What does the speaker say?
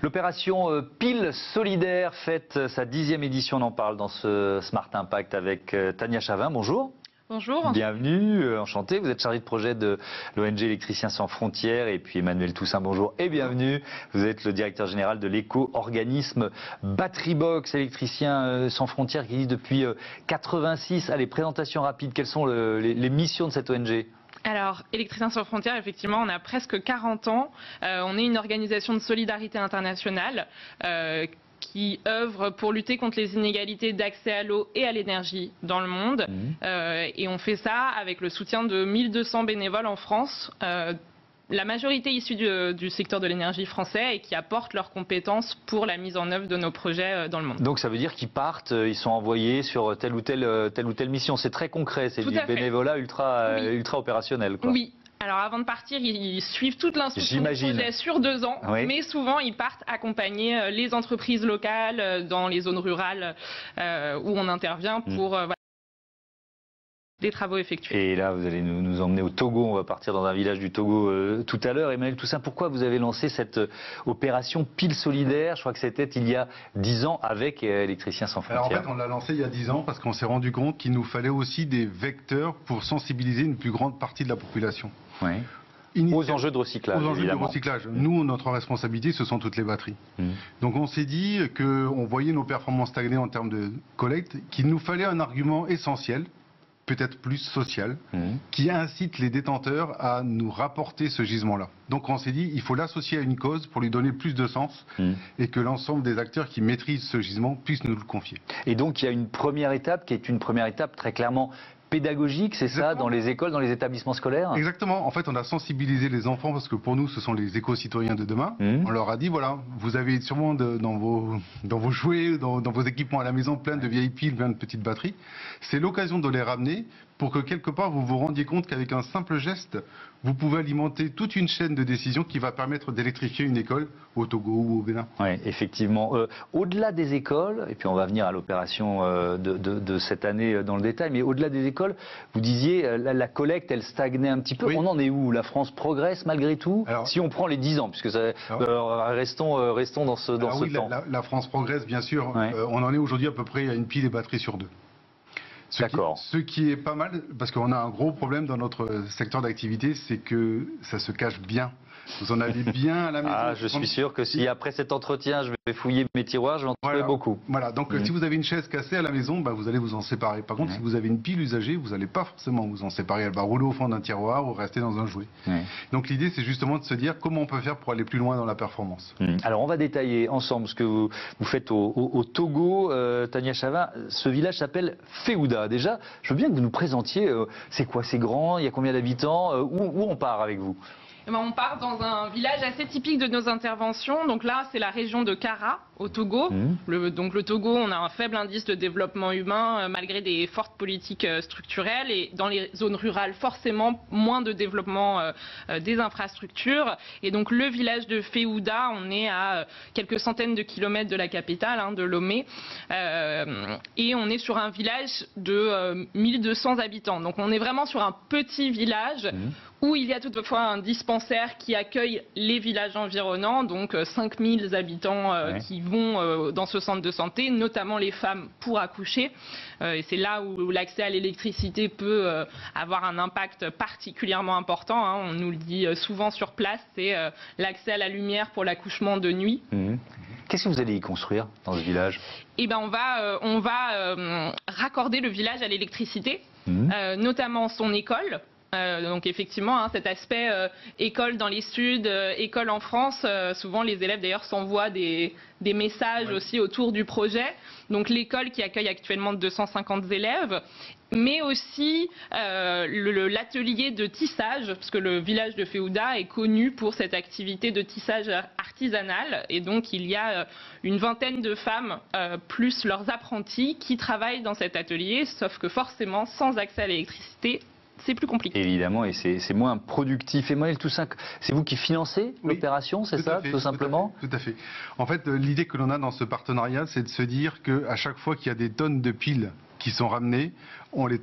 L'opération Pile Solidaire fête sa 10e édition, on en parle dans ce Smart Impact avec Tania Chavin. Bonjour. Bonjour. Bienvenue, enchanté. Vous êtes chargé de projet de l'ONG Électriciens sans frontières. Et puis Emmanuel Toussaint, bonjour et bienvenue. Vous êtes le directeur général de l'éco-organisme Batterybox Électriciens sans frontières qui existe depuis 86. Allez, présentation rapide. Quelles sont les missions de cette ONG ? Alors, Électriciens sans frontières, effectivement, on a presque 40 ans. On est une organisation de solidarité internationale qui œuvre pour lutter contre les inégalités d'accès à l'eau et à l'énergie dans le monde. Et on fait ça avec le soutien de 1200 bénévoles en France. La majorité issue du secteur de l'énergie français et qui apportent leurs compétences pour la mise en œuvre de nos projets dans le monde. Donc ça veut dire qu'ils partent, ils sont envoyés sur telle ou telle mission. C'est très concret, c'est du bénévolat ultra opérationnel, quoi. Oui. Alors avant de partir, ils suivent toute l'instruction du projet sur 2 ans, oui. Mais souvent ils partent accompagner les entreprises locales dans les zones rurales où on intervient pour des travaux effectués. Et là, vous allez nous emmener au Togo. On va partir dans un village du Togo tout à l'heure. Emmanuel Toussaint, pourquoi vous avez lancé cette opération Pile Solidaire? Je crois que c'était il y a 10 ans avec Électriciens sans frontières. Alors en fait, on l'a lancé il y a 10 ans parce qu'on s'est rendu compte qu'il nous fallait aussi des vecteurs pour sensibiliser une plus grande partie de la population. Oui. Aux enjeux de recyclage, aux enjeux de recyclage. Nous, notre responsabilité, ce sont toutes les batteries. Donc on s'est dit qu'on voyait nos performances stagner en termes de collecte, qu'il nous fallait un argument essentiel, peut-être plus social, qui incite les détenteurs à nous rapporter ce gisement-là. Donc on s'est dit, il faut l'associer à une cause pour lui donner plus de sens et que l'ensemble des acteurs qui maîtrisent ce gisement puissent nous le confier. Et donc il y a une première étape qui est une première étape très clairement pédagogique, c'est ça, dans les écoles, dans les établissements scolaires? Exactement. En fait, on a sensibilisé les enfants parce que pour nous, ce sont les éco-citoyens de demain. On leur a dit, voilà, vous avez sûrement dans vos jouets, dans vos équipements à la maison, plein de vieilles piles, plein de petites batteries. C'est l'occasion de les ramener pour que quelque part, vous vous rendiez compte qu'avec un simple geste, vous pouvez alimenter toute une chaîne de décisions qui va permettre d'électrifier une école au Togo ou au Bénin. Oui, effectivement. Au-delà des écoles, et puis on va venir à l'opération de cette année dans le détail, mais au-delà des écoles, vous disiez, la collecte, elle stagnait un petit peu. Oui. On en est où? La France progresse malgré tout? Alors, si on prend les 10 ans, puisque ça, restons dans ce temps. La France progresse, bien sûr. On en est aujourd'hui à peu près à une pile et batterie sur 2. Ce qui est pas mal, parce qu'on a un gros problème dans notre secteur d'activité, c'est que ça se cache bien. Vous en avez bien à la maison. Ah, je suis sûr que si après cet entretien, je vais fouiller mes tiroirs, je vais en trouver beaucoup. Voilà, donc si vous avez une chaise cassée à la maison, vous allez vous en séparer. Par contre, si vous avez une pile usagée, vous n'allez pas forcément vous en séparer. Elle va rouler au fond d'un tiroir ou rester dans un jouet. Donc l'idée, c'est justement de se dire comment on peut faire pour aller plus loin dans la performance. Alors on va détailler ensemble ce que vous faites au Togo. Tania Chavin, ce village s'appelle Fewuda. Déjà, je veux bien que vous nous présentiez, c'est quoi, c'est grand, il y a combien d'habitants, où on part avec vous? On part dans un village assez typique de nos interventions. Donc là, c'est la région de Kara, au Togo. Donc le Togo, on a un faible indice de développement humain, malgré des fortes politiques structurelles. Et dans les zones rurales, forcément, moins de développement des infrastructures. Et donc le village de Fewuda, on est à quelques centaines de kilomètres de la capitale, de Lomé. Et on est sur un village de 1200 habitants. Donc on est vraiment sur un petit village où il y a toutefois un dispensaire qui accueille les villages environnants, donc 5000 habitants qui vont dans ce centre de santé, notamment les femmes pour accoucher. Et c'est là où l'accès à l'électricité peut avoir un impact particulièrement important. On nous le dit souvent sur place, c'est l'accès à la lumière pour l'accouchement de nuit. Qu'est-ce que vous allez y construire dans ce village? Eh ben, on va raccorder le village à l'électricité, notamment son école. Donc effectivement, cet aspect école dans les Suds, école en France, souvent les élèves d'ailleurs s'envoient des messages aussi autour du projet. Donc l'école qui accueille actuellement 250 élèves, mais aussi l'atelier de tissage, parce que le village de Fewuda est connu pour cette activité de tissage artisanal. Et donc il y a une vingtaine de femmes, plus leurs apprentis, qui travaillent dans cet atelier, sauf que forcément, sans accès à l'électricité, c'est plus compliqué. Évidemment, et c'est moins productif. Emmanuel Toussaint, c'est vous qui financez l'opération, c'est ça, tout simplement? Tout à fait. En fait, l'idée que l'on a dans ce partenariat, c'est de se dire qu'à chaque fois qu'il y a des tonnes de piles qui sont ramenées, on les